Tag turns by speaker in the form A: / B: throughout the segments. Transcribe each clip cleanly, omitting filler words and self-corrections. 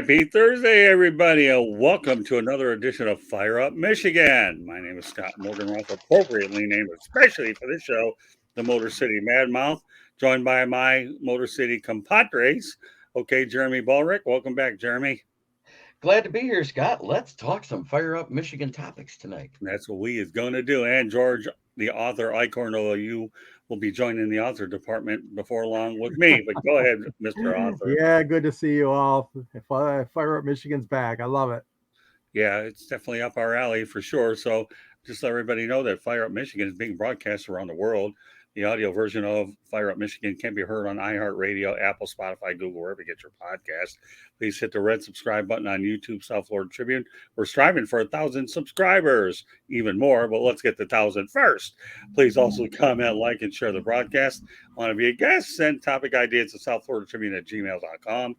A: Happy Thursday, everybody, and welcome to another edition of Fire Up Michigan. My name is Scott Morganroth, appropriately named, especially for this show, the Motor City Madmouth, joined by my Motor City compadres. Okay, Jeremy Ballrick, welcome back, Jeremy.
B: Glad to be here, Scott. Let's talk some Fire Up Michigan topics tonight.
A: That's what we is going to do. And George, the author Icorn, although you will be joining the author department before long with me. But go ahead, Mr. Author.
C: Yeah, good to see you all. Fire Up Michigan's back. I love it.
A: Yeah, it's definitely up our alley for sure. So just let everybody know that Fire Up Michigan is being broadcast around the world. The audio version of Fire Up Michigan can be heard on iHeartRadio, Apple, Spotify, Google, wherever you get your podcast. Please hit the red subscribe button on YouTube, South Florida Tribune. We're striving for 1,000 subscribers, even more, but let's get the 1,000 first. Please also comment, like, and share the broadcast. Want to be a guest? Send topic ideas to southfloridatribune@gmail.com.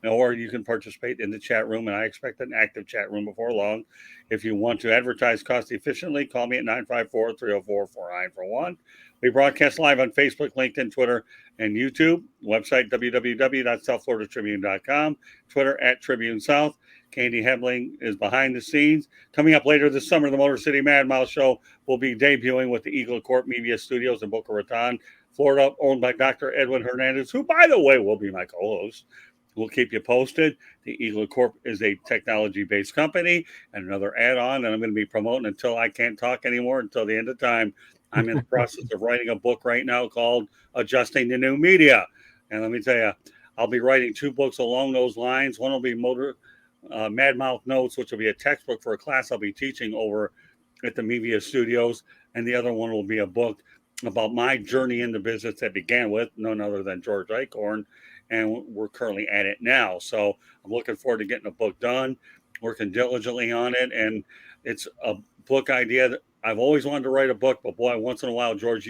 A: Or you can participate in the chat room, and I expect an active chat room before long. If you want to advertise cost efficiently, call me at 954-304-4941. We broadcast live on Facebook, LinkedIn, Twitter, and YouTube. Website, www.southfloridatribune.com. Twitter, @TribuneSouth. Candy Hebling is behind the scenes. Coming up later this summer, the Motor City Madmouth Show will be debuting with the Eagle Corp Media Studios in Boca Raton, Florida, owned by Dr. Edwin Hernandez, who, by the way, will be my co-host. We'll keep you posted. The Eagle Corp is a technology-based company, and another add-on that I'm going to be promoting until I can't talk anymore, until the end of time. I'm in the process of writing a book right now called Adjusting to New Media. And let me tell you, I'll be writing 2 books along those lines. One will be Madmouth Notes, which will be a textbook for a class I'll be teaching over at the media studios. And the other one will be a book about my journey in the business that began with none other than George Icorn. And we're currently at it now. So I'm looking forward to getting the book done, working diligently on it. And it's a book idea that I've always wanted to write a book, but boy, once in a while, George,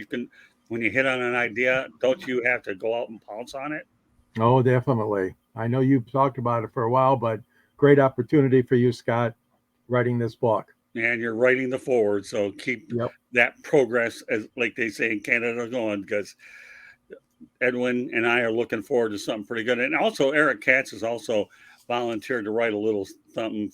A: when you hit on an idea, don't you have to go out and pounce on it?
C: Oh, definitely. I know you've talked about it for a while, but great opportunity for you, Scott, writing this book.
A: And you're writing the forward. So keep that progress, as like they say in Canada, going, because Edwin and I are looking forward to something pretty good. And also Eric Katz has also volunteered to write a little something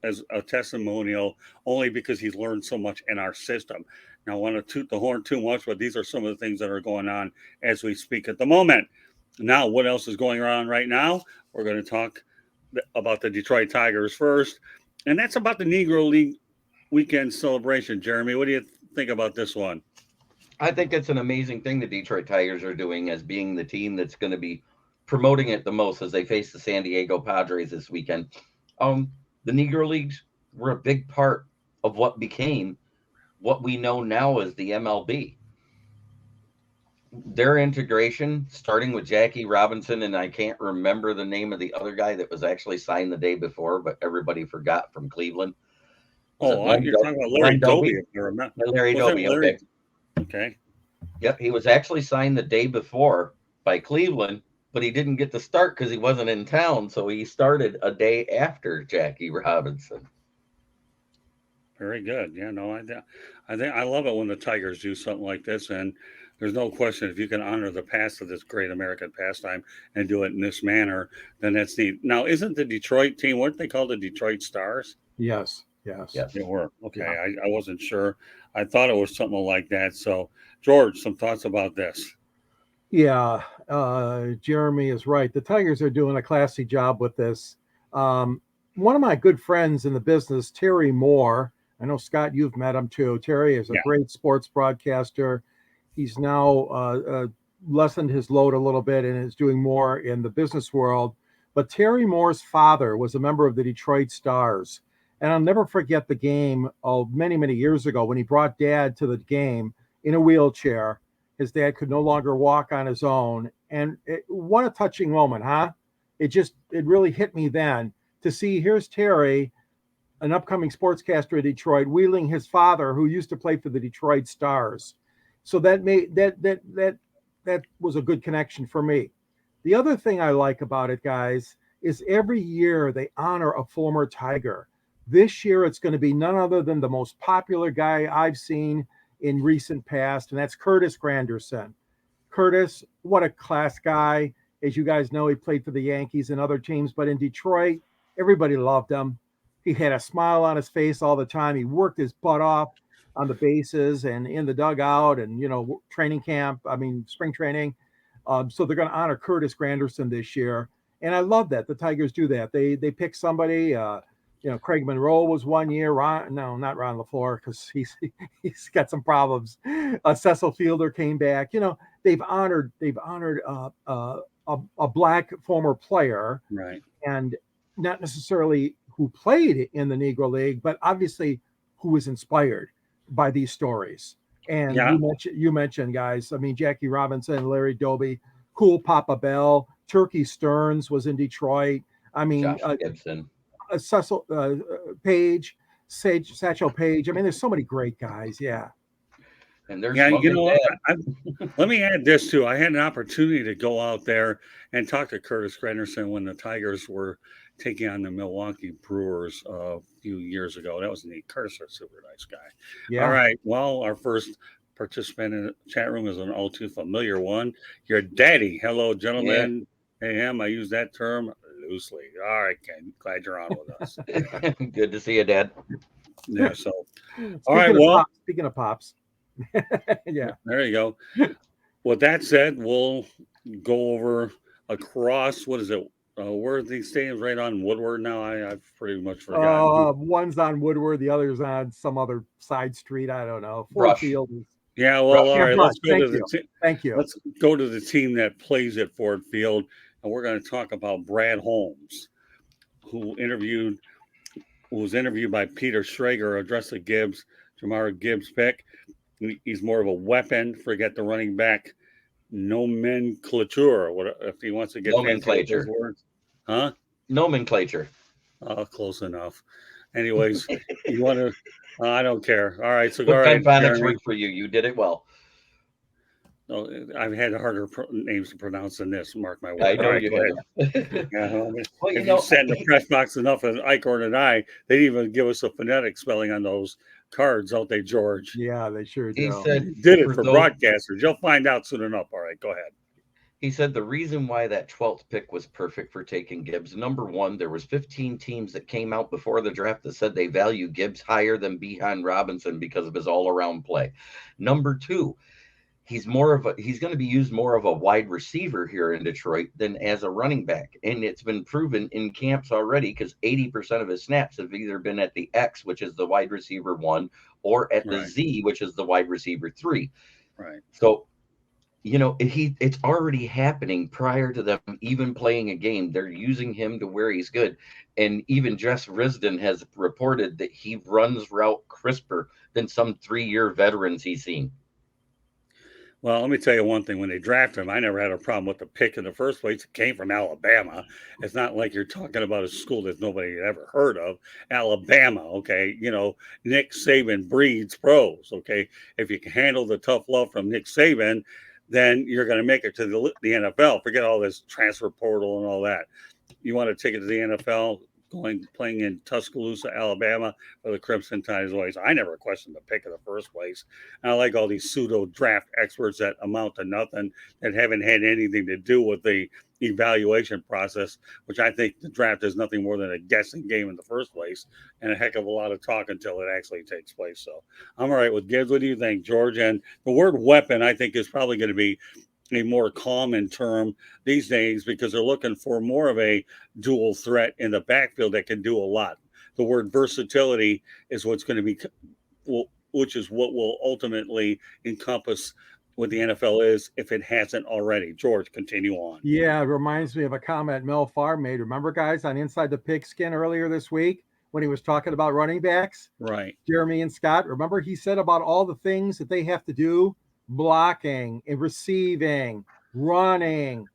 A: as a testimonial, only because he's learned so much in our system. Now, I want to toot the horn too much, but these are some of the things that are going on as we speak at the moment. Now, what else is going on right now? We're going to talk about the Detroit Tigers first, and that's about the Negro League weekend celebration. Jeremy, what do you think about this one?
B: I think it's an amazing thing the Detroit Tigers are doing as being the team that's going to be promoting it the most as they face the San Diego Padres this weekend. The Negro Leagues were a big part of what became what we know now as the MLB. Their integration, starting with Jackie Robinson, and I can't remember the name of the other guy that was actually signed the day before, but everybody forgot, from Cleveland.
A: You're talking about Larry Doby, if you remember.
B: Larry Doby, okay.
A: Okay.
B: Yep, he was actually signed the day before by Cleveland, but he didn't get to start because he wasn't in town, so he started a day after Jackie Robinson.
A: Very good. Yeah, no, I think I love it when the Tigers do something like this, and there's no question if you can honor the past of this great American pastime and do it in this manner, then that's neat. Now, isn't the Detroit team, weren't they called the Detroit Stars?
C: Yes.
A: They were. Okay, yeah. I wasn't sure. I thought it was something like that. So, George, some thoughts about this?
C: Yeah, Jeremy is right. The Tigers are doing a classy job with this. One of my good friends in the business, Terry Moore, I know, Scott, you've met him too. Terry is a great sports broadcaster. He's now lessened his load a little bit and is doing more in the business world. But Terry Moore's father was a member of the Detroit Stars. And I'll never forget the game many, many years ago when he brought Dad to the game in a wheelchair. His dad could no longer walk on his own. And what a touching moment, huh? It really hit me then to see, here's Terry, an upcoming sportscaster in Detroit, wheeling his father, who used to play for the Detroit Stars. So that was a good connection for me. The other thing I like about it, guys, is every year they honor a former Tiger. This year, it's going to be none other than the most popular guy I've seen in recent past, and that's Curtisgranderson. Curtis, what a class guy. As you guys know, he played for the Yankees and other teams, but in Detroit, everybody loved him. He had a smile on his face all the time. He worked his butt off on the bases and in the dugout and, training camp, spring training. So they're going to honor Curtis Granderson this year. And I love that. The Tigers do that. They pick somebody, Craig Monroe was one year. Not Ron LaFleur, because he's got some problems. Cecil Fielder came back. They've honored a black former player,
A: Right.
C: and not necessarily who played in the Negro League, but obviously who was inspired by these stories. And you mentioned guys. Jackie Robinson, Larry Doby, Cool Papa Bell, Turkey Stearns was in Detroit.
B: Josh Gibson,
C: Cecil Page, Satchel Page. There's so many great guys. Yeah.
B: And there's
A: let me add this too. I had an opportunity to go out there and talk to Curtis Granderson when the Tigers were taking on the Milwaukee Brewers a few years ago. That was neat. Curtis is a super nice guy. Yeah. All right. Well, our first participant in the chat room is an all too familiar one. Your daddy. Hello, gentlemen. Yeah. I use that term loosely. All right, Ken. Glad you're on with us.
B: Good to see you, Dad.
A: Yeah. So, all right. Well,
C: speaking of pops. Yeah.
A: There you go. With that said, we'll go over across, what is it? Where are these stadiums? Right on Woodward now? I've pretty much forgotten.
C: One's on Woodward, the other's on some other side street. I don't know. Ford Field.
A: Yeah, well, all right. Let's go to
C: Thank you.
A: Let's go to the team that plays at Ford Field, and we're going to talk about Bradholmes, who was interviewed by Peter Schrager, addressed the jahmyrgibbs pick. He's more of a weapon. Forget the running back nomenclature. What if he wants to get
B: nomenclature
A: words? Huh?
B: Nomenclature.
A: Oh, close enough. Anyways, you want to? I don't care. All right, so
B: go ahead. Phonics work for you. You did it well.
A: Oh, I've had harder names to pronounce than this. Mark my words.
B: I know you have.
A: If you sat in the press box enough as Eichhorn and I, they'd even give us a phonetic spelling on those cards, don't they, George?
C: Yeah, they sure do.
B: He said,
A: did it for broadcasters. You'll find out soon enough. All right, go ahead.
B: He said the reason why that 12th pick was perfect for taking Gibbs, number one, there was 15 teams that came out before the draft that said they value Gibbs higher than Behind Robinson because of his all-around play. Number two, he's going to be used more of a wide receiver here in Detroit than as a running back. And it's been proven in camps already because 80% of his snaps have either been at the X, which is the wide receiver 1, or at the Z, which is the wide receiver 3.
A: Right.
B: So, it's already happening prior to them even playing a game. They're using him to where he's good. And even Jess Risden has reported that he runs route crisper than some 3-year veterans he's seen.
A: Well, let me tell you one thing. When they drafted him, I never had a problem with the pick in the first place. It came from Alabama. It's not like you're talking about a school that nobody had ever heard of. Alabama, okay? Nick Saban breeds pros, okay? If you can handle the tough love from Nick Saban, then you're going to make it to the NFL. Forget all this transfer portal and all that. You want to take it to the NFL, playing in Tuscaloosa, Alabama, for the Crimson Tide's always. I never questioned the pick in the first place. And I like all these pseudo draft experts that amount to nothing, that haven't had anything to do with the evaluation process, which I think the draft is nothing more than a guessing game in the first place, and a heck of a lot of talk until it actually takes place. So I'm all right with Gibbs. What do you think, George? And the word weapon, I think, is probably going to be a more common term these days because they're looking for more of a dual threat in the backfield that can do a lot. The word versatility is what's going to be, which is what will ultimately encompass what the NFL is if it hasn't already. George, continue on.
C: Yeah, it reminds me of a comment Mel Farr made. Remember, guys, on Inside the Pigskin earlier this week when he was talking about running backs?
A: Right.
C: Jeremy and Scott. Remember he said about all the things that they have to do: blocking and receiving, running,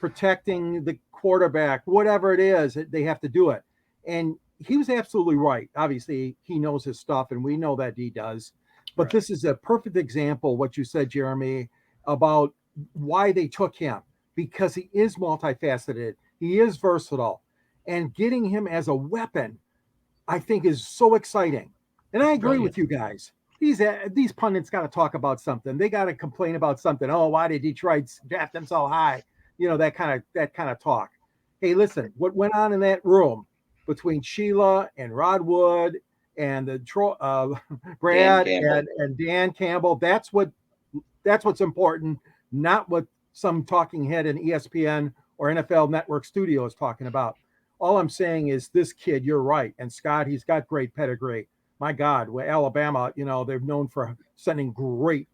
C: protecting the quarterback, whatever it is, they have to do it. And he was absolutely right. Obviously, he knows his stuff, and we know that he does. But right. This is a perfect example, what you said, Jeremy, about why they took him, because he is multifaceted. He is versatile. And getting him as a weapon, I think, is so exciting. And I agree with you guys. These pundits got to talk about something. They got to complain about something. Oh, why did Detroit draft him so high? that kind of talk. Hey, listen, what went on in that room between Sheila and Rod Wood and Brad and Dan Campbell? That's what's important, not what some talking head in ESPN or NFL Network studio is talking about. All I'm saying is this kid, you're right. And Scott, he's got great pedigree. My God, with Alabama, they're known for sending great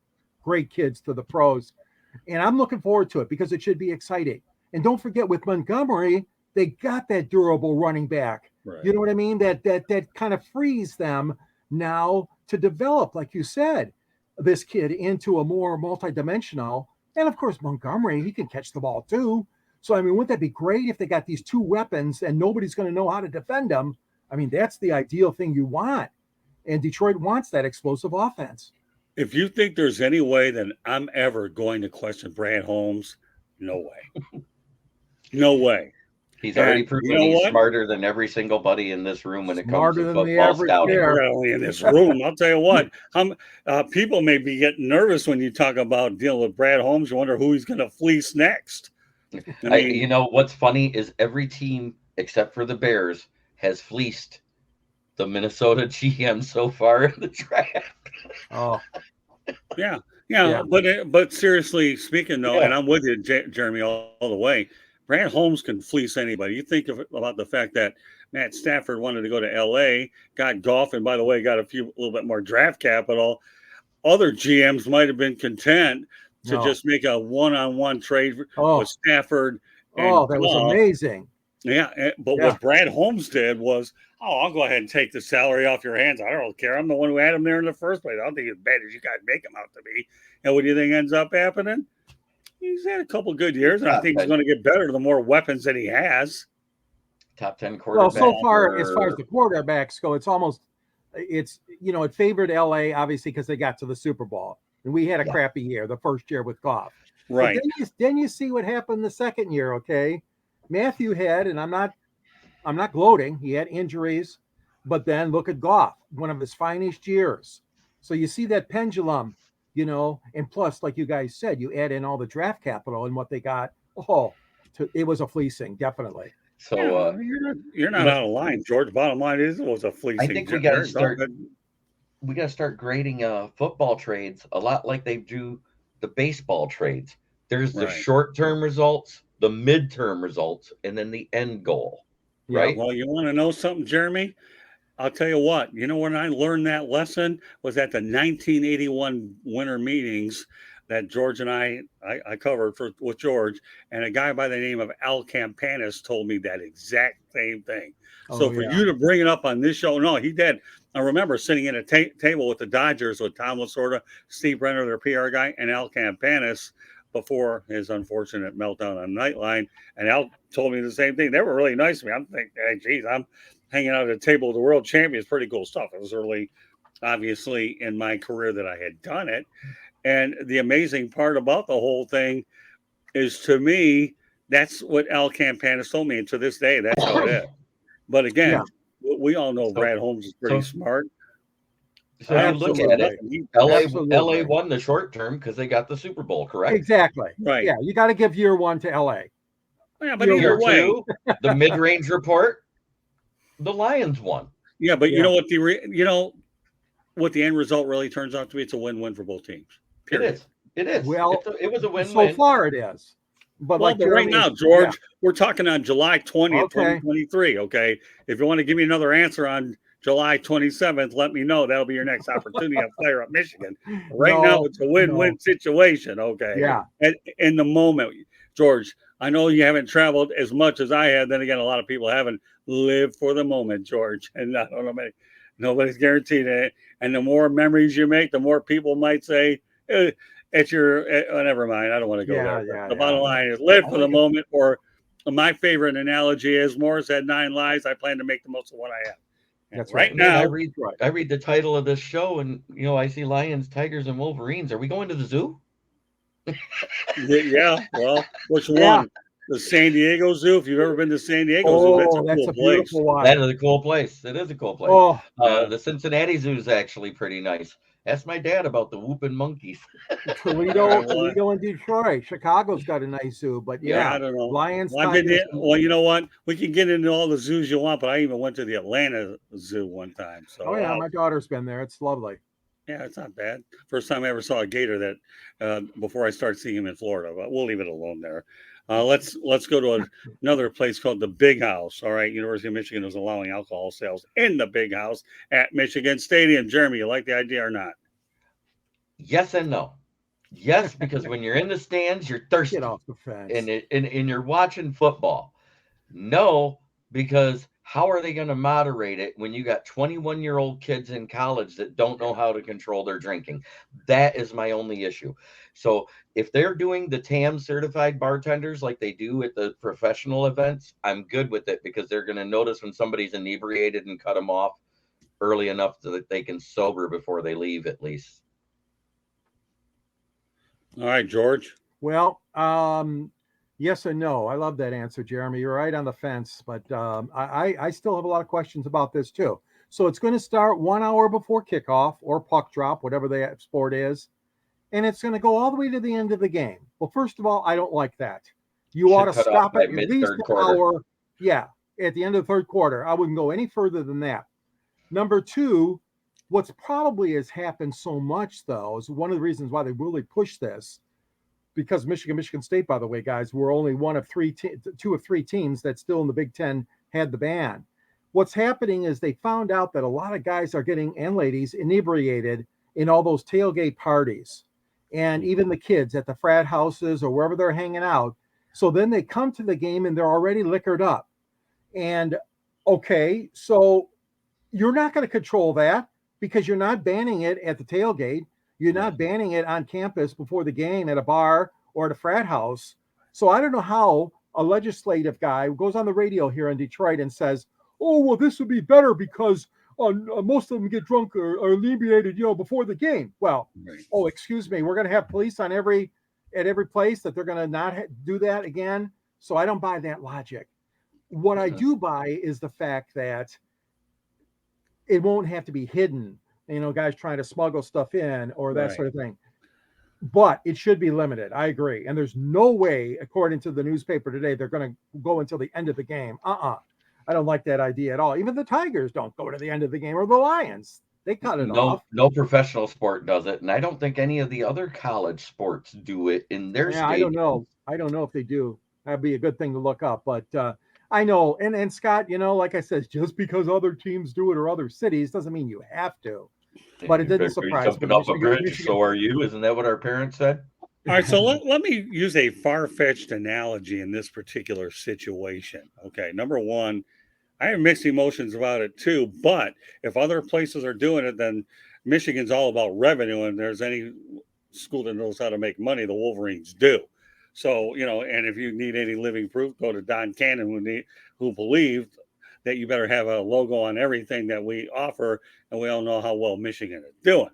C: kids to the pros. And I'm looking forward to it because it should be exciting. And don't forget, with Montgomery, they got that durable running back.
A: Right.
C: You know what I mean? That kind of frees them now to develop, like you said, this kid into a more multidimensional. And of course, Montgomery, he can catch the ball too. So, I mean, wouldn't that be great if they got these two weapons and nobody's going to know how to defend them? I mean, that's the ideal thing you want. And Detroit wants that explosive offense.
A: If you think there's any way that I'm ever going to question Bradholmes, no way. No way.
B: He's already proven he's smarter than every single buddy in this room when it comes to football scouting.
A: Only in this room, I'll tell you what. People may be getting nervous when you talk about dealing with Bradholmes. You wonder who he's going to fleece next. I mean,
B: what's funny is every team except for the Bears has fleeced the Minnesota GM so far in the draft.
C: Oh,
A: yeah. But seriously speaking, though, and I'm with you, Jeremy, all the way. Bradholmes can fleece anybody. You think about the fact that Matt Stafford wanted to go to L.A., got Goff, and by the way, got a little bit more draft capital. Other GMs might have been content to just make a one-on-one trade with Stafford.
C: And that was amazing.
A: Yeah, but what Bradholmes did was, I'll go ahead and take the salary off your hands. I don't care. I'm the one who had him there in the first place. I don't think as bad as you guys make him out to be. And what do you think ends up happening? He's had a couple good years, and I think he's going to get better the more weapons that he has.
B: Top 10 quarterback.
C: Well, so far, as far as the quarterbacks go, it favored LA, obviously, because they got to the Super Bowl. And we had a crappy year, the first year with Goff.
A: Right.
C: Then you see what happened the second year, okay? Matthew had, and I'm not gloating, he had injuries, but then look at Goff, one of his finest years. So you see that pendulum, and plus, like you guys said, you add in all the draft capital and what they got. It was a fleecing, definitely.
B: So
A: you're not out of line, George. Bottom line is it was a fleecing.
B: I think we got to start grading football trades a lot like they do the baseball trades. There's the short-term results, the mid-term results, and then the end goal. Right.
A: Well, you want to know something, Jeremy? I'll tell you what. When I learned that lesson was at the 1981 winter meetings that George and I covered with George, and a guy by the name of Al Campanis told me that exact same thing. So for you to bring it up on this show, no, he did. I remember sitting at a table with the Dodgers with Tom Lasorda, Steve Brenner, their PR guy, and Al Campanis before his unfortunate meltdown on Nightline. And Al told me the same thing. They were really nice to me. I'm thinking, hey, geez, I'm hanging out at a table with the world champions. Pretty cool stuff. It was early, obviously, in my career that I had done it. And the amazing part about the whole thing is, to me, that's what Al Campanis told me. And to this day, that's how it is. But again, we all know Bradholmes is pretty smart.
B: So you look at it, LA won the short term because they got the Super Bowl, correct?
C: Exactly.
A: Right.
C: Yeah, you got to give year one to LA.
A: Yeah, but either way,
B: the mid-range report, the Lions won.
A: Yeah, but you know what the end result really turns out to be? It's a win-win for both teams. Period.
B: It is.
C: Well,
B: it was a win-win.
C: So far, it is. But
A: right now, George, we're talking on July 20th, 2023. Okay, if you want to give me another answer on July 27th, let me know. That'll be your next opportunity to fire up Michigan. Right now, it's a win-win situation. Okay.
C: Yeah.
A: And in the moment, George, I know you haven't traveled as much as I have. Then again, a lot of people haven't. Lived for the moment, George. And I don't know, nobody's guaranteed it. And the more memories you make, the more people might say, never mind. I don't want to go there. The bottom line is live for the moment. Or my favorite analogy is Morris had 9 lives. I plan to make the most of what I have.
C: That's
A: right. Now,
B: I read the title of this show, and I see lions, tigers, and Wolverines. Are we going to the zoo?
A: Yeah. Well, which one? The San Diego Zoo. If you've ever been to San Diego Zoo, that's a cool place.
B: That is a cool place. It is a cool place. The Cincinnati Zoo is actually pretty nice. Ask my dad about the whooping monkeys.
C: Toledo and Detroit. Chicago's got a nice zoo, but
A: Yeah,
C: yeah,
A: I don't know.
C: Lions,
A: Well, I've been
C: Tigers.
A: well, you know what? We can get into all the zoos you want, but I even went to the Atlanta Zoo one time. So,
C: Oh yeah, my daughter's been there. It's lovely.
A: yeah, it's not bad. First time I ever saw a gator that before I started seeing him in Florida, but we'll leave it alone there. Let's go to another place called the Big House. All right, University of Michigan is allowing alcohol sales in the Big House at Michigan Stadium. Jeremy, you like the idea or not?
B: Yes and no. Yes, because when you're in the stands, you're thirsty.
C: Get off the fence.
B: And you're watching football. No, because how are they going to moderate it when you got 21-year-old kids in college that don't know how to control their drinking? That is my only issue. So if they're doing the TAM certified bartenders like they do at the professional events, I'm good with it because they're going to notice when somebody's inebriated and cut them off early enough so that they can sober before they leave at least.
A: All right, George.
C: Well, yes and no. I love that answer, Jeremy. You're right on the fence, but I still have a lot of questions about this too. So it's going to start 1 hour before kickoff or puck drop, whatever the sport is, and it's going to go all the way to the end of the game. Well, first of all, I don't like that. You ought to stop it at least an hour. Yeah, at the end of the third quarter. I wouldn't go any further than that. Number two, what's probably has happened so much, though, is one of the reasons why they really push this, because Michigan State, by the way, guys, were only two of three teams that still in the Big Ten had the ban. What's happening is they found out that a lot of guys are getting, and ladies, inebriated in all those tailgate parties, and even the kids at the frat houses or wherever they're hanging out. So then they come to the game and they're already liquored up. And okay, so you're not going to control that because you're not banning it at the tailgate. You're not banning it on campus before the game at a bar or at a frat house. So I don't know how a legislative guy goes on the radio here in Detroit and says, oh, well, this would be better because most of them get drunk or inebriated, before the game. Well, oh, excuse me. We're going to have police at every place that they're going to not do that again. So I don't buy that logic. What I do buy is the fact that it won't have to be hidden, guys trying to smuggle stuff in or that sort of thing. But it should be limited. I agree. And there's no way, according to the newspaper today, they're going to go until the end of the game. I don't like that idea at all. Even the Tigers don't go to the end of the game, or the Lions. They cut it off.
B: No professional sport does it. And I don't think any of the other college sports do it in their stadium.
C: I don't know. I don't know if they do. That'd be a good thing to look up. But I know. And Scott, like I said, just because other teams do it or other cities doesn't mean you have to. But it didn't surprise me.
B: Off a bridge, so are you? Isn't that what our parents said?
A: All right, so let me use a far-fetched analogy in this particular situation. Okay, number one, I have mixed emotions about it too, but if other places are doing it, then Michigan's all about revenue, and there's any school that knows how to make money, the Wolverines do. So, and if you need any living proof, go to Don Cannon, who believed that you better have a logo on everything that we offer, and we all know how well Michigan is doing.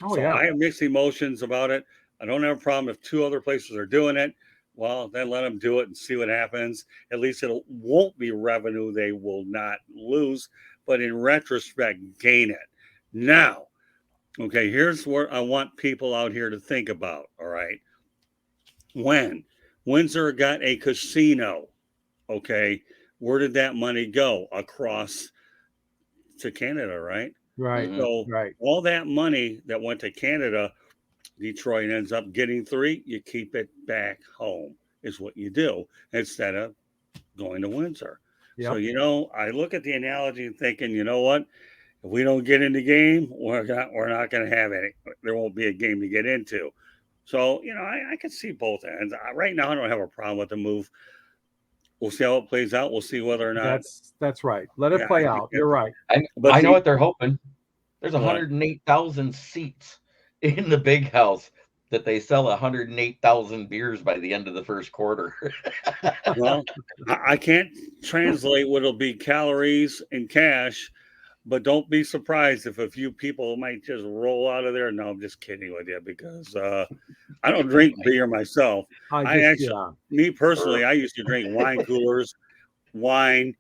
A: I have mixed emotions about it. I don't have a problem if two other places are doing it. Well, then let them do it and see what happens. At least it won't be revenue they will not lose, but in retrospect, gain it. Now, okay, here's what I want people out here to think about, all right? When Windsor got a casino, okay, where did that money go? Across to Canada, right?
C: Right.
A: So all that money that went to Canada, Detroit ends up getting 3. You keep it back home is what you do instead of going to Windsor. Yep. So, I look at the analogy and thinking, you know what? If we don't get in the game, we're not going to have any. There won't be a game to get into. So, I can see both ends. Right now, I don't have a problem with the move. We'll see how it plays out. We'll see whether or not.
C: That's right. Let it play out. You're right.
B: I know what they're hoping. There's 108,000 seats in the Big House that they sell 108,000 beers by the end of the first quarter.
A: Well, I can't translate what will be calories and cash, but don't be surprised if a few people might just roll out of there. No, I'm just kidding with you because I don't drink beer myself. Me personally, I used to drink wine coolers, wine,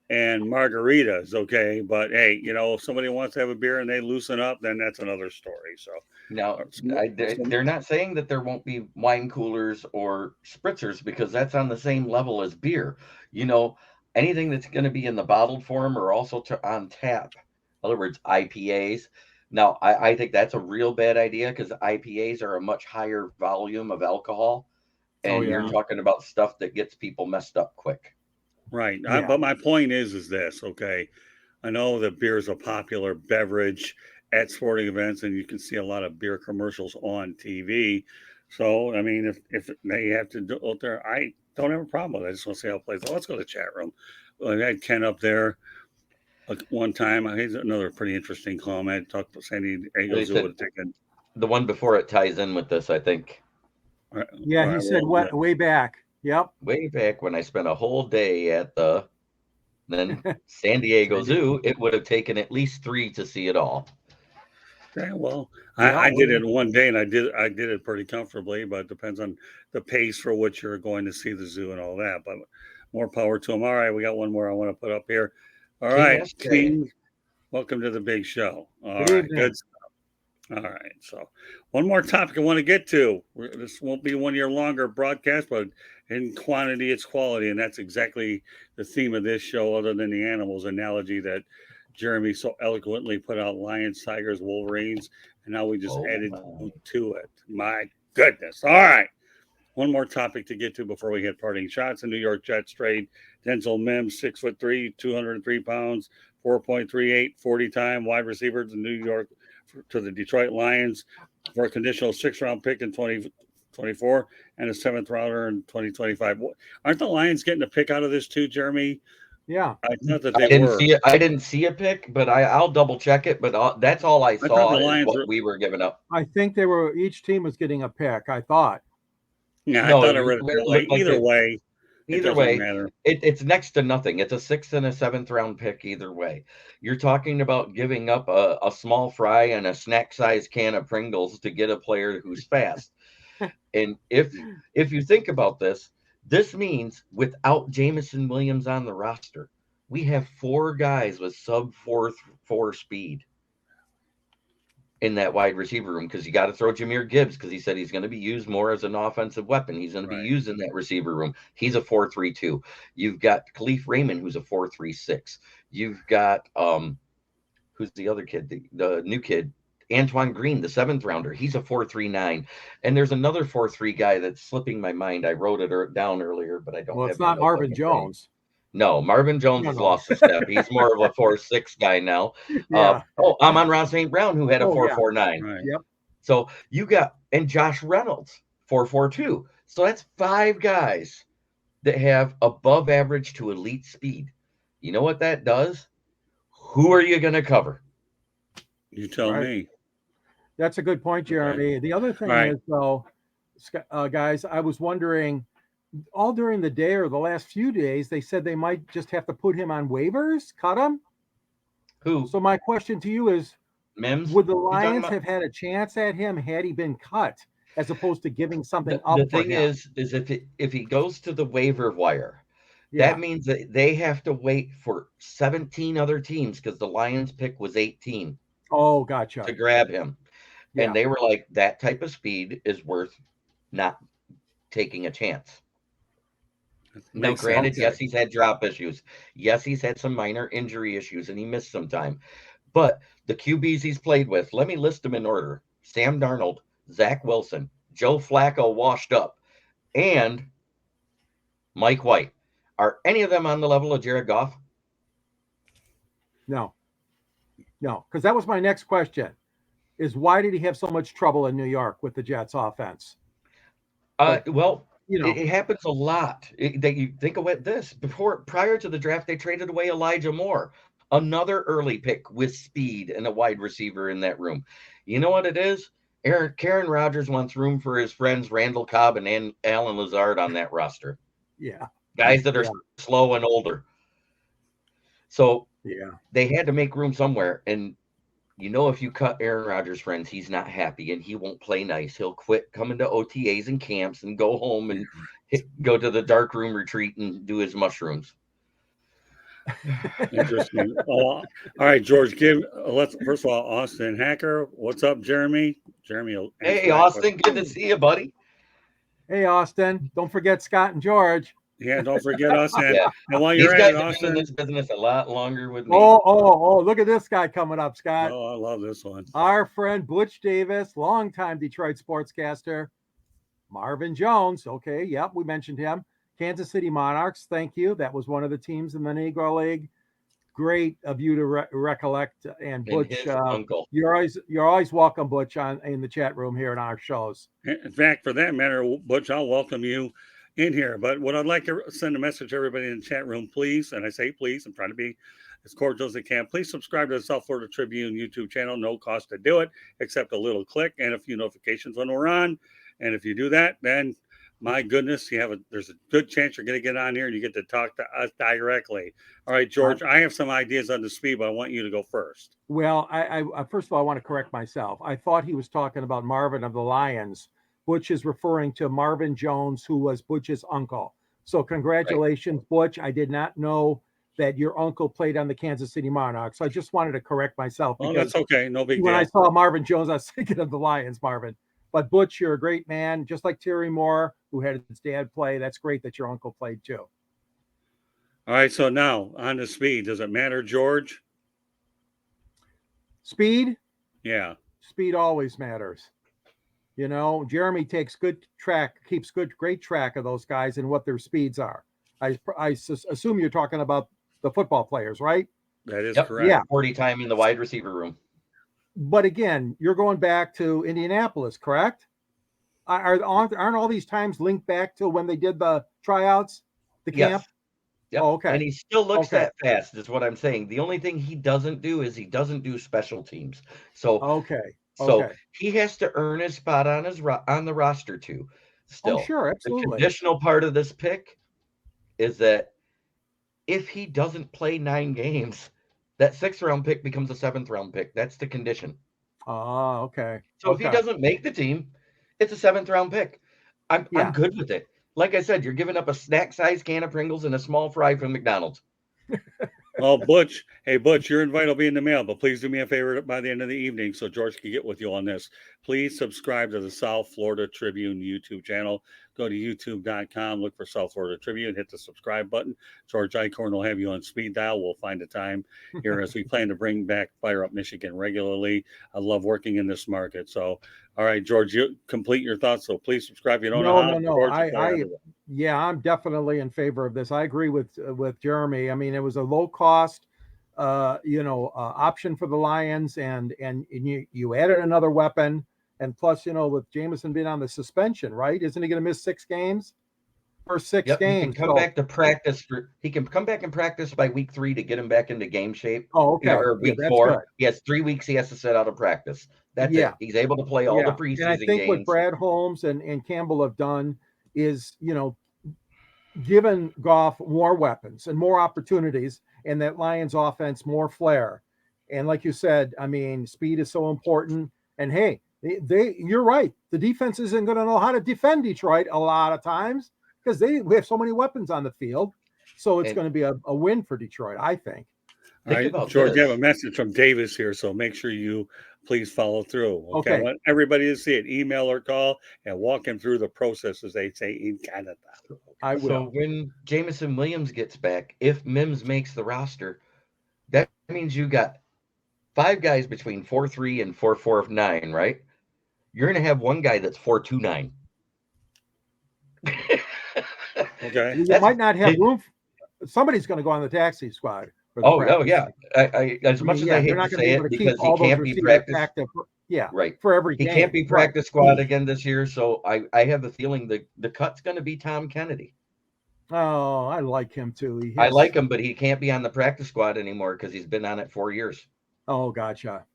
A: and margaritas, okay? But hey, if somebody wants to have a beer and they loosen up, then that's another story. So
B: Now, they're not saying that there won't be wine coolers or spritzers because that's on the same level as beer. Anything that's going to be in the bottled form or also on tap. In other words, IPAs. Now, I think that's a real bad idea because IPAs are a much higher volume of alcohol, and you're talking about stuff that gets people messed up quick.
A: Right. But my point is this, okay? I know that beer is a popular beverage at sporting events, and you can see a lot of beer commercials on TV. So, I mean, if they have to do it there, I don't have a problem with it. I just want to see how it plays. Let's go to the chat room. I had Ken up there one time. Here's another pretty interesting comment. Talked about San Diego Zoo would have taken.
B: The one before it ties in with this, I think.
C: Yeah, he said way back. Yep.
B: Way back when I spent a whole day at the San Diego Zoo, it would have taken at least 3 to see it all.
A: Okay, well, I did it in one day, and I did it pretty comfortably, but it depends on the pace for which you're going to see the zoo and all that. But more power to them. All right, we got one more I want to put up here. All right, King, welcome to the big show. All right, good stuff. All right, so one more topic I want to get to. This won't be one of your longer broadcasts, but in quantity, it's quality, and that's exactly the theme of this show, other than the animals analogy that Jeremy so eloquently put out: Lions, Tigers, Wolverines, and now we just added to it. My goodness. All right. One more topic to get to before we hit parting shots. The New York Jets trade denzelmims, 6'3", 203 pounds, 4.38 40 time wide receiver to New York to the Detroit Lions for a conditional 6th-round pick in 2024 and a 7th rounder in 2025. Aren't the Lions getting a pick out of this too, Jeremy?
C: Yeah,
A: I thought that they were.
B: I didn't see a pick, but I'll double check it. But that's all I saw is what we were giving up.
C: I think each team was getting a pick. I thought.
A: Yeah, I thought I read it. Either way,
B: it's next to nothing. It's a 6th and a 7th round pick either way. You're talking about giving up a small fry and a snack size can of Pringles to get a player who's fast. And if you think about this means without Jameson Williams on the roster, we have 4 guys with sub 4.4 speed in that wide receiver room, because you got to throw Jahmyrgibbs, because he said he's going to be used more as an offensive weapon. He's going to be used in that receiver room. He's a 4.32. You've got Khalif Raymond, who's a 4.36. You've got who's the other kid, the new kid, Antoine Green, the 7th rounder. He's a 4.39. And there's another 4.3 guy that's slipping my mind. I wrote it down earlier, but I don't.
C: Well, it's not Marvin Jones.
B: No, Marvin Jones has lost a step. He's more of a 4.6 guy now.
C: Yeah.
B: amon-rastbrown, who had a 4.49.
A: Right.
C: Yep.
B: So you got, and Josh Reynolds, 4.42. So that's 5 guys that have above average to elite speed. You know what that does? Who are you going to cover?
A: You tell me.
C: That's a good point, Jeremy. Right. The other thing is, though, guys, I was wondering, all during the day or the last few days, they said they might just have to put him on waivers, cut him.
B: Who?
C: So my question to you is,
B: Mims?
C: Would the Lions have had a chance at him had he been cut, as opposed to giving something up?
B: The thing is if he goes to the waiver wire, that means that they have to wait for 17 other teams, because the Lions pick was 18.
C: Oh, gotcha.
B: To grab him. Yeah. And they were like, that type of speed is worth not taking a chance. Now, granted, yes, he's had drop issues. Yes, he's had some minor injury issues, and he missed some time. But the QBs he's played with, let me list them in order: Sam Darnold, Zach Wilson, Joe Flacco washed up, and Mike White. Are any of them on the level of Jared Goff?
C: No, because that was my next question: is why did he have so much trouble in New York with the Jets offense?
B: Well, it happens a lot. You think of this prior to the draft, they traded away Elijah Moore, another early pick with speed and a wide receiver in that room. You know what it is? Karen Rodgers wants room for his friends Randall Cobb and Alan Lazard on that roster.
C: Yeah.
B: Guys that are slow and older. So they had to make room somewhere. And if you cut Aaron Rodgers' friends, he's not happy and he won't play nice. He'll quit coming to OTAs and camps and go home and go to the dark room retreat and do his mushrooms.
A: Interesting. All right, George. Let's first of all, Austin Hacker. What's up, Jeremy? Jeremy. Will answer
B: Hey,
A: that
B: Austin,
A: question.
B: good to see you, buddy.
C: Hey, Austin, don't forget Scott and George.
A: Yeah, don't forget us.
B: Yeah.
A: And while
B: These
A: you're at
B: guys
A: it,
B: have been in
A: Austin.
B: this business a lot longer with me.
C: Oh, look at this guy coming up, Scott.
A: Oh, I love this one.
C: Our friend Butch Davis, longtime Detroit sportscaster. Marvin Jones. Okay, yep, we mentioned him. Kansas City Monarchs. Thank you. That was one of the teams in the Negro League. Great of you to recollect. And Butch,
B: his uncle.
C: you're always welcome, Butch, in the chat room here in our shows.
A: In fact, for that matter, Butch, I'll welcome you in here. But what I'd like to send a message to everybody in the chat room, please, and I say please, I'm trying to be as cordial as I can. Please subscribe to the South Florida Tribune YouTube channel. No cost to do it, except a little click and a few notifications when we're on. And if you do that, then my goodness, there's a good chance you're going to get on here and you get to talk to us directly. All right, George, I have some ideas on the speed, but I want you to go first.
C: Well, I first of all, I want to correct myself. I thought he was talking about Marvin of the Lions. Butch is referring to Marvin Jones, who was Butch's uncle. So congratulations, right. Butch. I did not know that your uncle played on the Kansas City Monarchs. So I just wanted to correct myself.
A: Oh, that's okay. No big deal.
C: When I saw Marvin Jones, I was thinking of the Lions, Marvin. But Butch, you're a great man, just like Terry Moore, who had his dad play. That's great that your uncle played too.
A: All right, so now on to speed. Does it matter, George?
C: Speed?
A: Yeah.
C: Speed always matters. You know, Jeremy keeps great track of those guys and what their speeds are. I assume you're talking about the football players, right?
A: That is correct.
B: Yeah, 40 time in the wide receiver room.
C: But again, you're going back to Indianapolis, correct? Aren't all these times linked back to when they did the tryouts, the camp?
B: Yep.
C: Oh, okay.
B: And he still looks that fast, is what I'm saying. The only thing he doesn't do is he doesn't do special teams. So he has to earn his spot on the roster too. Still,
C: sure, absolutely.
B: The conditional part of this pick is that if he doesn't play 9 games, that 6th round pick becomes a 7th round pick. That's the condition.
C: Oh, okay.
B: So if he doesn't make the team, it's a 7th round pick. I'm good with it. Like I said, you're giving up a snack size can of Pringles and a small fry from McDonald's.
A: Well, Butch, your invite will be in the mail, but please do me a favor by the end of the evening so George can get with you on this. Please subscribe to the South Florida Tribune YouTube channel. Go to youtube.com, look for South Florida Tribune, hit the subscribe button. George Eichhorn will have you on speed dial. We'll find a time here as we plan to bring back Fire Up Michigan regularly. I love working in this market. So, all right, George, you complete your thoughts. So please subscribe. You don't know how.
C: No. I'm definitely in favor of this. I agree with Jeremy. I mean, it was a low cost, option for the Lions, and you added another weapon. And plus, with Jamison being on the suspension, right? Isn't he going to miss 6 games? First 6 games.
B: He can come back to practice. He can come back and practice by week 3 to get him back into game shape.
C: Oh, okay.
B: Or week 4. Good. He has 3 weeks he has to sit out of practice. That's it. He's able to play all the preseason games.
C: And I think what bradholmes and Campbell have done is, given Goff more weapons and more opportunities, and that Lions offense more flair. And like you said, I mean, speed is so important. And hey, you're right. The defense isn't going to know how to defend Detroit a lot of times because we have so many weapons on the field. So it's going to be a win for Detroit, I think.
A: All right, George, you have a message from Davis here, so make sure you please follow through. Okay. I want everybody to see it. Email or call and walk him through the process, as they say in Canada.
C: I will.
B: So when Jameson Williams gets back, if Mims makes the roster, that means you got 5 guys between 4.3 and 4.49, right? You're going to have one guy that's 4.29.
C: Okay. You might not have room. Somebody's going to go on the taxi squad.
B: Yeah. I as much as I hate to say it, because he can't be practice.
C: Right. For every game.
B: He can't be practice squad again this year. So I have the feeling the cut's going to be Tom Kennedy.
C: Oh, I like him too.
B: I like him, but he can't be on the practice squad anymore because he's been on it 4 years.
C: Oh, gotcha.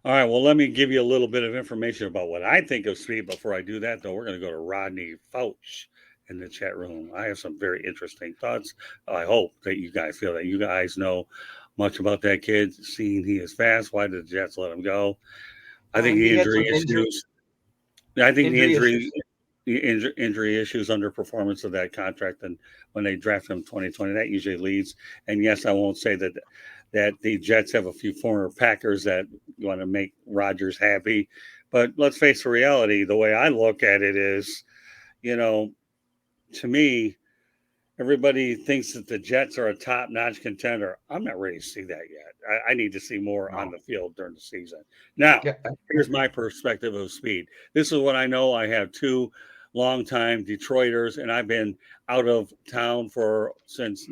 A: All right, well, let me give you a little bit of information about what I think of speed. Before I do that, though, we're going to go to Rodney Fouch in the chat room. I have some very interesting thoughts. I hope that you guys feel that you guys know much about that kid, seeing he is fast. Why did the Jets let him go? I think the injury issues. I think the injury. injury issues, underperformance of that contract, and when they draft him 2020, that usually leads. And yes, I won't say that the Jets have a few former Packers that want to make Rodgers happy, but let's face the reality. The way I look at it is, to me, everybody thinks that the Jets are a top-notch contender. I'm not ready to see that yet. I need to see more on the field during the season. Now, here's my perspective of speed. This is what I know. I have two longtime Detroiters, and I've been out of town since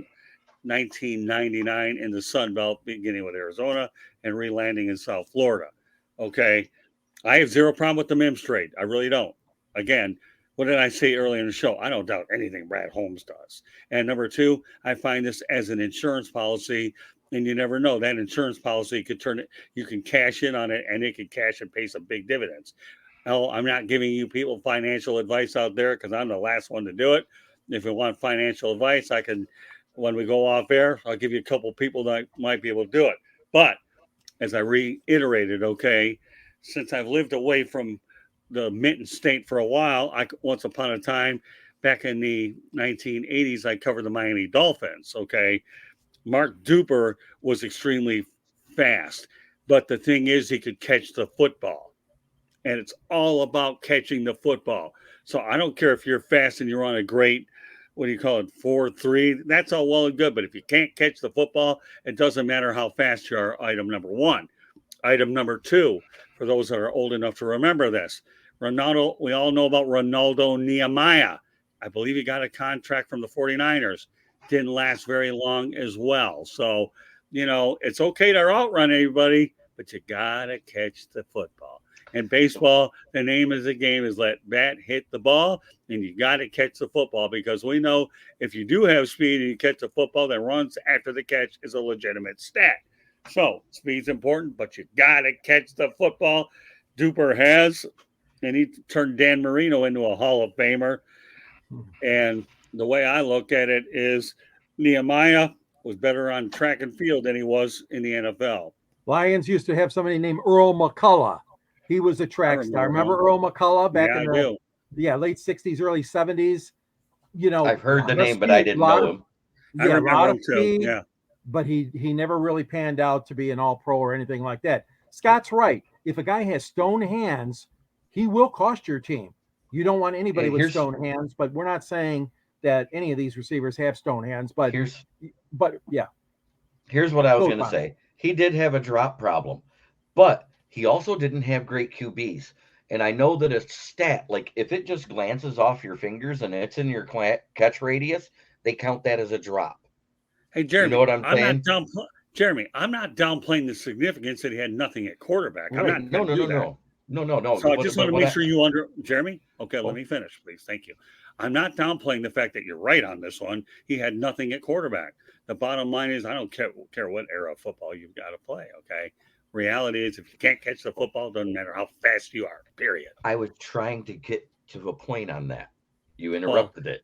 A: 1999 in the Sun Belt, beginning with Arizona and re-landing in South Florida. Okay, I have zero problem with the Mims trade. I really don't. Again, what did I say earlier in the show? I don't doubt anything Bradholmes does. And number two, I find this as an insurance policy, and you never know. That insurance policy could turn it, you can cash in on it, and it could cash and pay some big dividends. Now, I'm not giving you people financial advice out there because I'm the last one to do it. If you want financial advice, I can, when we go off air, I'll give you a couple people that might be able to do it. But as I reiterated, okay, since I've lived away from the Mitten State for a while, once upon a time, back in the 1980s, I covered the Miami Dolphins, okay? Markduper was extremely fast, but the thing is he could catch the football, and it's all about catching the football. So I don't care if you're fast and you're on a great, 4.3, that's all well and good, but if you can't catch the football, it doesn't matter how fast you are, item number one. Item number two, for those that are old enough to remember this, Ronaldo, we all know about renaldonehemiah. I believe he got a contract from the 49ers. Didn't last very long as well. So, it's okay to outrun everybody, but you got to catch the football. In baseball, the name of the game is let bat hit the ball, and you got to catch the football because we know if you do have speed and you catch the football, that runs after the catch is a legitimate stat. So, speed's important, but you got to catch the football. Duper has, and he turned Dan Marino into a Hall of Famer. And the way I look at it is Nehemiah was better on track and field than he was in the NFL.
C: Lions used to have somebody named Earl McCullough. He was a track star. Remember Earl McCullough back in the late 60s, early 70s?
B: I've heard the name, but I didn't know him.
A: I remember him too. Yeah.
C: But he never really panned out to be an all-pro or anything like that. Scott's right. If a guy has stone hands, he will cost your team. You don't want anybody with stone hands, but we're not saying that any of these receivers have stone hands. But
B: here's
C: what
B: I was going to say. He did have a drop problem, but he also didn't have great QBs. And I know that a stat, like if it just glances off your fingers and it's in your catch radius, they count that as a drop.
A: Hey, Jeremy,
B: you know what I'm saying?
A: Jeremy, I'm not downplaying the significance that he had nothing at quarterback.
B: Right.
A: I'm not No. So I just want to make sure Jeremy. Okay, let me finish, please. Thank you. I'm not downplaying the fact that you're right on this one. He had nothing at quarterback. The bottom line is I don't care what era of football you've got to play, okay? Reality is if you can't catch the football, it doesn't matter how fast you are, period.
B: I was trying to get to a point on that. You interrupted it.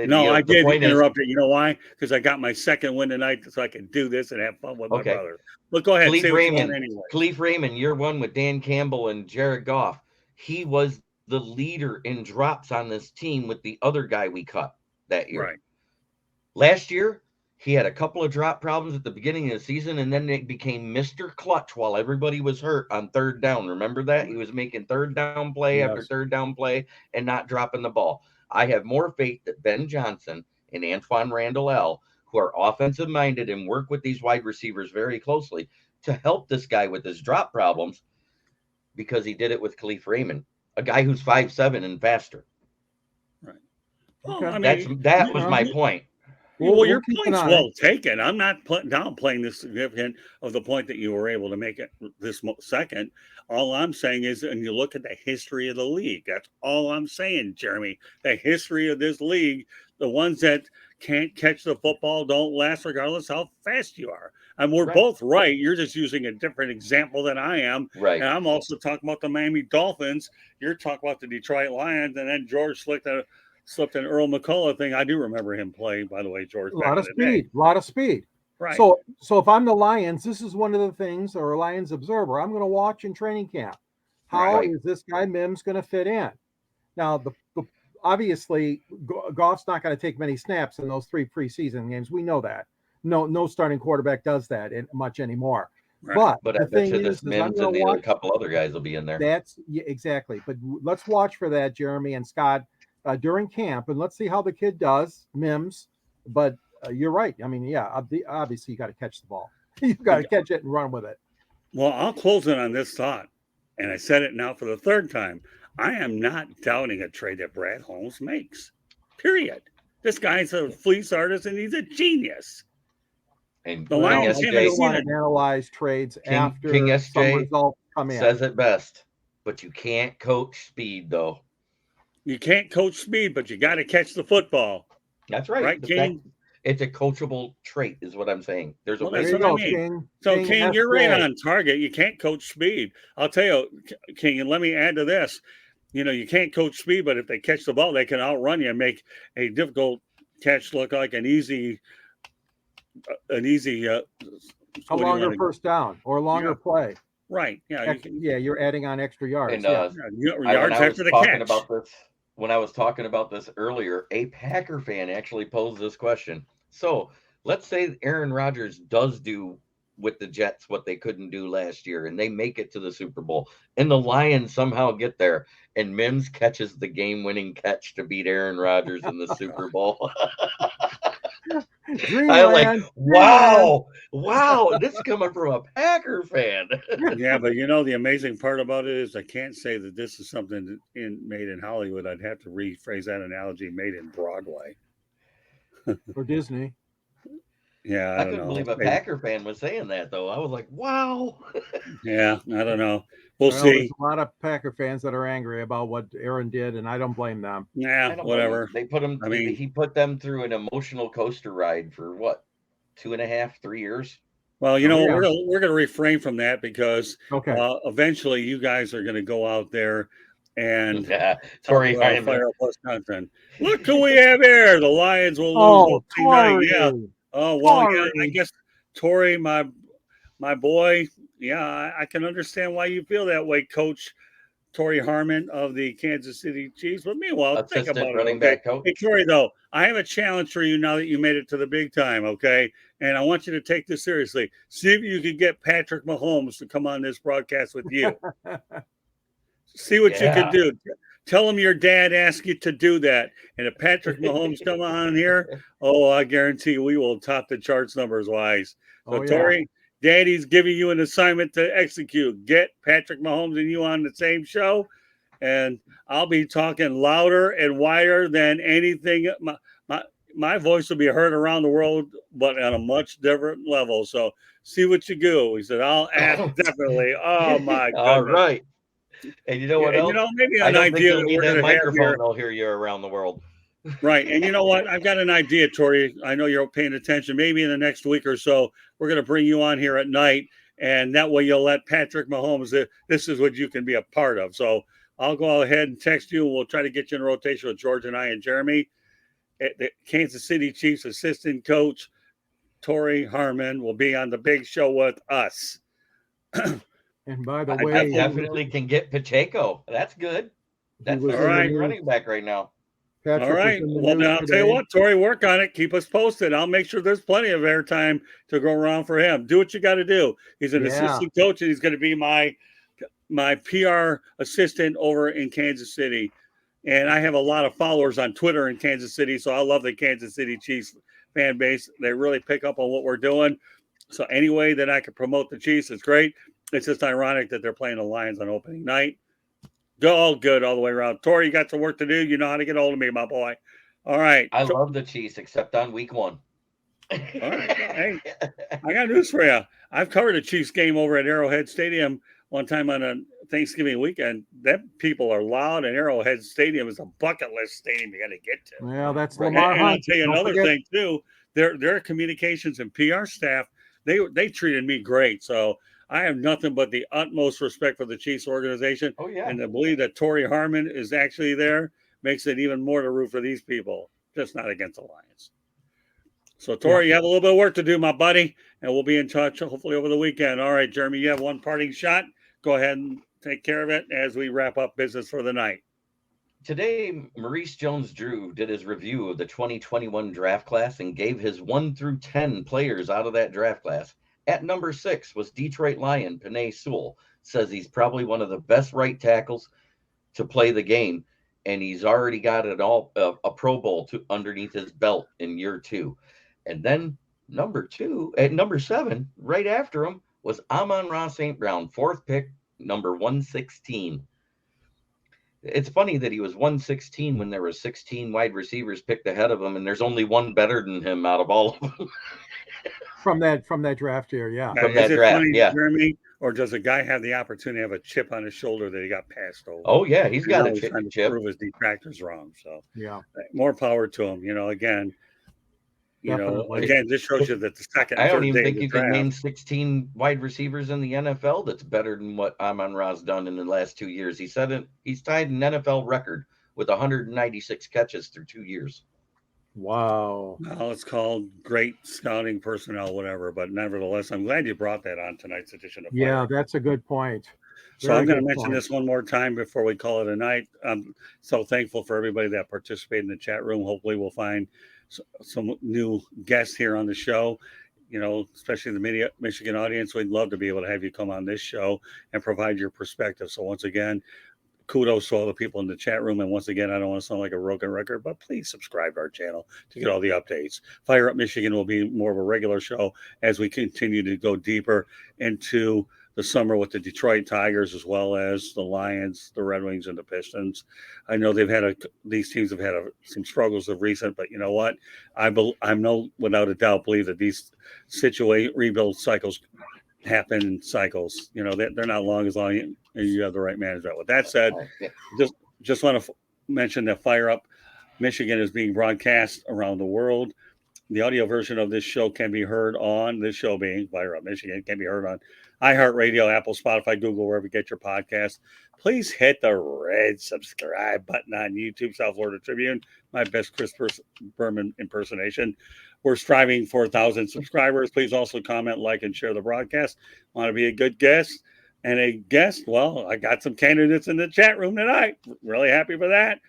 A: No, I did interrupt it. You know why? Because I got my second win tonight, so I can do this and have fun with my brother. But go ahead.
B: Khalif Raymond, year one with Dan Campbell and Jared Goff. He was the leader in drops on this team with the other guy we cut that year.
A: Right.
B: Last year, he had a couple of drop problems at the beginning of the season, and then it became Mr. Clutch while everybody was hurt on third down. Remember that? He was making third down play after third down play and not dropping the ball. I have more faith that Ben Johnson and Antoine Randall, who are offensive minded and work with these wide receivers very closely to help this guy with his drop problems, because he did it with Khalif Raymond, a guy who's 5'7" and faster.
A: Right.
B: Well, that was my point.
A: Well, your point's well taken. I'm not downplaying the significance of the point that you were able to make it this second. All I'm saying is, and you look at the history of the league. That's all I'm saying, Jeremy. The history of this league, the ones that can't catch the football don't last regardless how fast you are. And we're both right. You're just using a different example than I am.
B: Right.
A: And I'm also talking about the Miami Dolphins. You're talking about the Detroit Lions. And then George slipped an Earl McCullough thing. I do remember him playing, by the way, George.
C: A lot of speed.
A: Right.
C: So if I'm the Lions, this is one of the things, or a Lions observer, I'm going to watch in training camp. How is this guy Mims going to fit in? Now, obviously, Goff's not going to take many snaps in those 3 preseason games. We know that. No starting quarterback does that much anymore.
A: Right.
B: But
C: the
B: I bet
C: thing
B: you
C: is
B: this Mims and the other couple other guys will be in there.
C: That's exactly. But let's watch for that, Jeremy and Scott, during camp, and let's see how the kid does, Mims. But you're right. I mean, yeah, obviously you got to catch the ball. You've got to catch it and run with it.
A: Well, I'll close it on this thought, and I said it now for the 3rd time. I am not doubting a trade that Bradholmes makes. Period. This guy's a fleece artist, and he's a genius.
B: And
A: the Lions
C: still want to analyze trades after
B: King SJ
C: some results come in.
B: Says it best, but you can't coach speed, though.
A: You can't coach speed, but you got to catch the football.
B: That's right.
A: Right, King?
B: It's a coachable trait, is what I'm saying. There's a way.
A: That's what I mean. King, you're right on target. You can't coach speed. I'll tell you, King, and let me add to this. You can't coach speed, but if they catch the ball, they can outrun you and make a difficult catch look like an easy a
C: longer first down or a longer play.
A: Right. Yeah.
C: You're adding on extra yards.
B: And,
A: yards after the catch.
B: When I was talking about this earlier, a Packer fan actually posed this question. So let's say Aaron Rodgers does do with the Jets what they couldn't do last year, and they make it to the Super Bowl, and the Lions somehow get there, and Mims catches the game-winning catch to beat Aaron Rodgers in the Super Bowl. I'm like, wow, this is coming from a Packer fan.
A: Yeah, but the amazing part about it is I can't say that this is something made in Hollywood. I'd have to rephrase that analogy, made in Broadway.
C: Or Disney.
A: Yeah,
B: I couldn't believe a Packer fan was saying that, though. I was like, wow.
A: Yeah, I don't know. We'll see.
C: There's a lot of Packer fans that are angry about what Aaron did, and I don't blame them.
A: Yeah, whatever.
B: They put him. He put them through an emotional coaster ride for what, 2.5, 3 years.
A: Well, we're gonna refrain from that because eventually you guys are gonna go out there and
B: Tory
A: fire up Wisconsin. Look who we have here. The Lions will lose. Yeah. Oh well, yeah. I guess Tory, my boy. Yeah, I can understand why you feel that way, Coach Tory Harmon of the Kansas City Chiefs. But meanwhile, think about it.
B: Running back coach.
A: Hey, Tory, though, I have a challenge for you now that you made it to the big time, okay? And I want you to take this seriously. See if you can get Patrick Mahomes to come on this broadcast with you. See what you can do. Tell him your dad asked you to do that. And if Patrick Mahomes come on here, I guarantee we will top the charts numbers wise. So, Tory, Daddy's giving you an assignment to execute. Get Patrick Mahomes and you on the same show, and I'll be talking louder and wider than anything. My voice will be heard around the world, but on a much different level. So see what you do. He said, I'll ask definitely. Oh, my goodness.
B: All right. And you know what else?
A: Maybe an idea that we're going to
B: microphone. I'll hear you around the world.
A: Right. And you know what? I've got an idea, Tory. I know you're paying attention. Maybe in the next week or so, we're going to bring you on here at night. And that way you'll let Patrick Mahomes, this is what you can be a part of. So I'll go ahead and text you, and we'll try to get you in rotation with George and I and Jeremy. The Kansas City Chiefs assistant coach, Tory Harmon, will be on the big show with us.
C: And by the way,
B: I definitely can get Pacheco. That's good. That's the running back right now.
C: Patrick,
A: all right. Well, now I'll tell you what, Tory, work on it. Keep us posted. I'll make sure there's plenty of airtime to go around for him. Do what you got to do. He's an assistant coach, and he's going to be my PR assistant over in Kansas City. And I have a lot of followers on Twitter in Kansas City, so I love the Kansas City Chiefs fan base. They really pick up on what we're doing. So any way that I can promote the Chiefs is great. It's just ironic that they're playing the Lions on opening night. All good all the way around. Tory, you got some work to do. You know how to get hold of me, my boy. All right.
B: I love the Chiefs, except on week 1.
A: All right. Hey, I got news for you. I've covered a Chiefs game over at Arrowhead Stadium one time on a Thanksgiving weekend. That people are loud, and Arrowhead Stadium is a bucket list stadium you got to get to.
C: Well, that's
A: Lamar Hunt. And I'll tell you another thing too. Their communications and PR staff, they treated me great. So I have nothing but the utmost respect for the Chiefs organization.
B: Oh, yeah.
A: And to believe that Tory Harmon is actually there makes it even more to root for these people, just not against the Lions. So, Tory, you have a little bit of work to do, my buddy, and we'll be in touch hopefully over the weekend. All right, Jeremy, you have one parting shot. Go ahead and take care of it as we wrap up business for the night.
B: Today, Maurice Jones-Drew did his review of the 2021 draft class and gave his 1 through 10 players out of that draft class. At number 6 was Detroit Lion Peneisewell. Says he's probably one of the best right tackles to play the game, and he's already got a Pro Bowl underneath his belt in year 2. And then at number 7, right after him, was amon-rastbrown, 4th pick, number 116. It's funny that he was 116 when there were 16 wide receivers picked ahead of him, and there's only one better than him out of all of them.
C: from that draft year, yeah.
B: From that draft,
A: funny,
B: yeah.
A: Jeremy, or does a guy have the opportunity to have a chip on his shoulder that he got passed over?
B: Oh yeah, he's got a chip.
A: Trying to prove his detractors wrong. So
C: yeah,
A: more power to him. Again, this shows you that the second.
B: I don't even think you can name 16 wide receivers in the NFL that's better than what Amon-Ra's done in the last 2 years. He's tied an NFL record with 196 catches through 2 years.
C: Wow.
A: Well, it's called great scouting personnel, whatever. But nevertheless, I'm glad you brought that on tonight's edition of Fire.
C: Yeah, that's a good point.
A: So I'm going to mention this one more time before we call it a night. I'm so thankful for everybody that participated in the chat room. Hopefully we'll find some new guests here on the show, especially the Michigan audience. We'd love to be able to have you come on this show and provide your perspective. So once again, kudos to all the people in the chat room. And once again, I don't want to sound like a broken record, but please subscribe to our channel to get all the updates. Fire Up Michigan will be more of a regular show as we continue to go deeper into the summer with the Detroit Tigers, as well as the Lions, the Red Wings, and the Pistons. I know these teams have had some struggles of recent, but you know what? Without a doubt, believe that these rebuild cycles happen in cycles. They're not long as long as you have the right management. With that said, just want to mention that Fire Up Michigan is being broadcast around the world. The audio version of this show can be heard on this show being Fire Up Michigan can be heard on iHeartRadio, Apple, Spotify, Google, wherever you get your podcasts. Please hit the red subscribe button on YouTube, South Florida Tribune. My best Chris Berman impersonation. We're striving for 1,000 subscribers. Please also comment, like, and share the broadcast. Want to be a good guest? And a guest, well, I got some candidates in the chat room tonight. Really happy for that.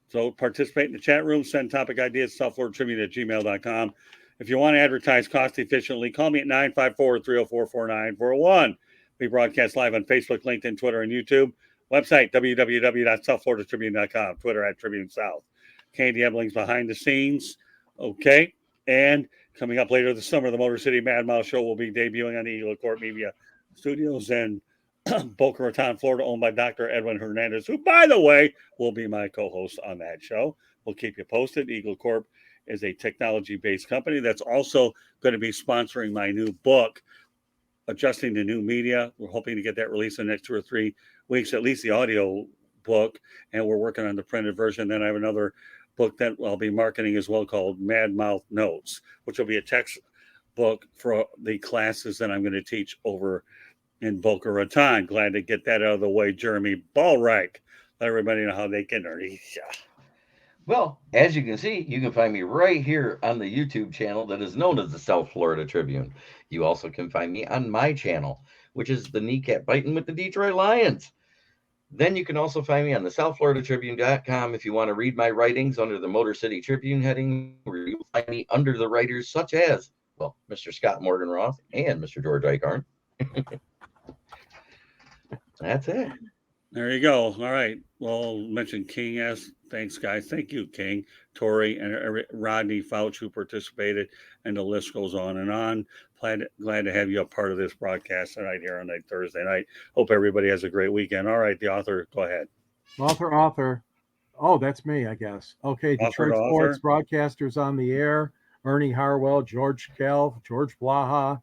A: So participate in the chat room. Send topic ideas, southfloridatribune@gmail.com. If you want to advertise cost efficiently, call me at 954-304-4941. We broadcast live on Facebook, LinkedIn, Twitter, and YouTube. Website, www.southfloridatribune.com. Twitter @TribuneSouth. Candy Ebling's behind the scenes. Okay. And coming up later this summer, the Motor City Mad Mouse Show will be debuting on the Eagle Court Media Studios in Boca Raton, Florida, owned by Dr. Edwin Hernandez, who, by the way, will be my co-host on that show. We'll keep you posted. Eagle Corp is a technology-based company that's also going to be sponsoring my new book, Adjusting to New Media. We're hoping to get that released in the next 2 or 3 weeks, at least the audio book, and we're working on the printed version. Then I have another book that I'll be marketing as well called Mad Mouth Notes, which will be a text book for the classes that I'm going to teach over in Boca Raton. Glad to get that out of the way, Jeremy Ballreich. Let everybody know how they can reach you.
B: Well, as you can see, you can find me right here on the YouTube channel that is known as the South Florida Tribune. You also can find me on my channel, which is the Kneecap Biting with the Detroit Lions. Then you can also find me on the southfloridatribune.com if you want to read my writings under the Motor City Tribune heading, where you'll find me under the writers such as, well, Mr. Scott Morgan-Roth and Mr. George Eichhorn. That's it.
A: There you go. All right. Well, mention King S. Thanks, guys. Thank you, King, Tori, and Rodney Fouch, who participated, and the list goes on and on. Glad to have you a part of this broadcast tonight here on Thursday night. Hope everybody has a great weekend. All right, the author, go ahead.
C: Author. Oh, that's me, I guess. Okay, Detroit Sports Broadcasters on the Air. Ernie Harwell, George Kell, George Blaha,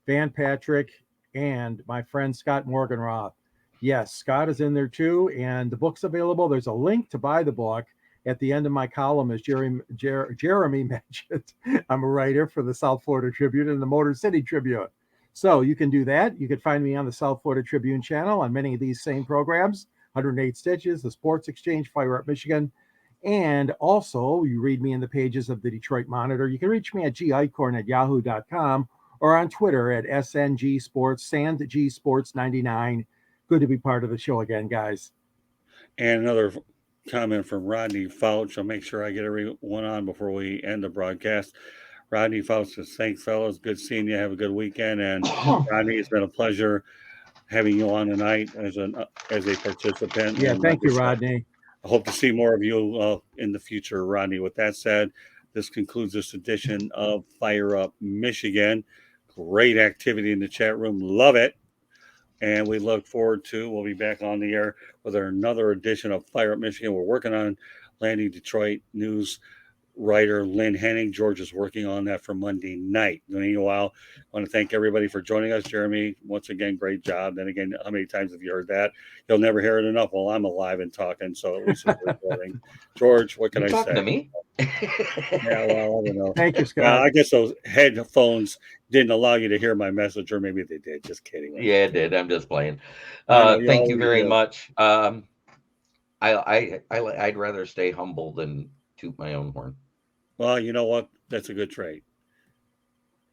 C: Van Patrick, and my friend Scott Morgan-Roth. Yes, Scott is in there too, and the book's available. There's a link to buy the book at the end of my column, as Jeremy mentioned. I'm a writer for the South Florida Tribune and the Motor City Tribune. So you can do that. You can find me on the South Florida Tribune channel on many of these same programs, 108 Stitches, the Sports Exchange, Fire Up Michigan. And also, you read me in the pages of the Detroit Monitor. You can reach me at gicorn@yahoo.com or on Twitter at SNG Sports, SandG Sports 99. Good to be part of the show again, guys.
A: And another comment from Rodney Fouch. I'll make sure I get everyone on before we end the broadcast. Rodney Fouch says, thanks, fellas. Good seeing you. Have a good weekend. And Rodney, it's been a pleasure having you on tonight as a participant.
C: Yeah,
A: And
C: thank you, Rodney.
A: I hope to see more of you in the future, Rodney. With that said, this concludes this edition of Fire Up Michigan. Great activity in the chat room. Love it. And we look forward to, we'll be back on the air with another edition of Fire Up Michigan. We're working on landing Detroit news writer Lynn Henning. George is working on that for Monday night. Meanwhile, I want to thank everybody for joining us. Jeremy, once again, great job. Then again, how many times have you heard that? You'll never hear it enough while I'm alive and talking, so at least it's recording. George, what can I say?
B: Talking to me?
A: Yeah, well, I don't know.
C: Thank you, Scott.
A: Well, I guess those headphones didn't allow you to hear my message, or maybe they did. Just kidding.
B: Yeah, it did. I'm just playing.
A: I know,
B: Thank you very
A: do.
B: much. I'd rather stay humble than toot my own horn.
A: Well, you know what? That's a good trait.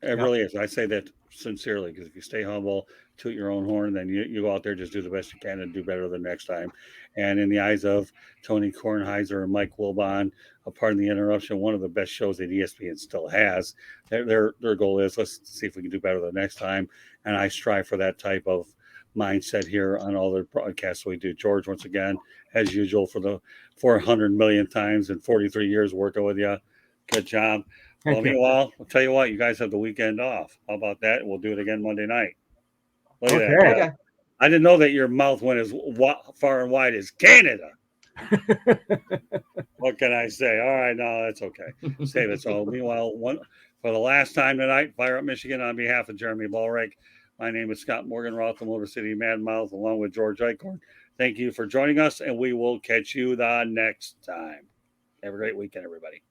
A: It
C: Yep.
A: really is. I say that sincerely, because if you stay humble, toot your own horn, then you go out there, just do the best you can and do better the next time. And in the eyes of Tony Kornheiser and Mike Wilbon, pardon the interruption, one of the best shows that ESPN still has. Their goal is, let's see if we can do better the next time. And I strive for that type of mindset here on all the broadcasts we do. George, once again, as usual, for the 400 million times in 43 years working with you. Good job.
C: Thank
A: Well,
C: you.
A: meanwhile, I'll tell you what, you guys have the weekend off. How about that? We'll do it again Monday night. Look at
C: Okay.
A: that.
B: Okay.
A: I didn't know that your mouth went as far and wide as Canada. What can I say? All right, no, that's okay. Save it. So, meanwhile, for the last time tonight, Fire Up Michigan, on behalf of Jeremy Ballrick, my name is Scott Morgan-Roth, the Motor City Mad Mouth, along with George Eichhorn. Thank you for joining us, and we will catch you the next time. Have a great weekend, everybody.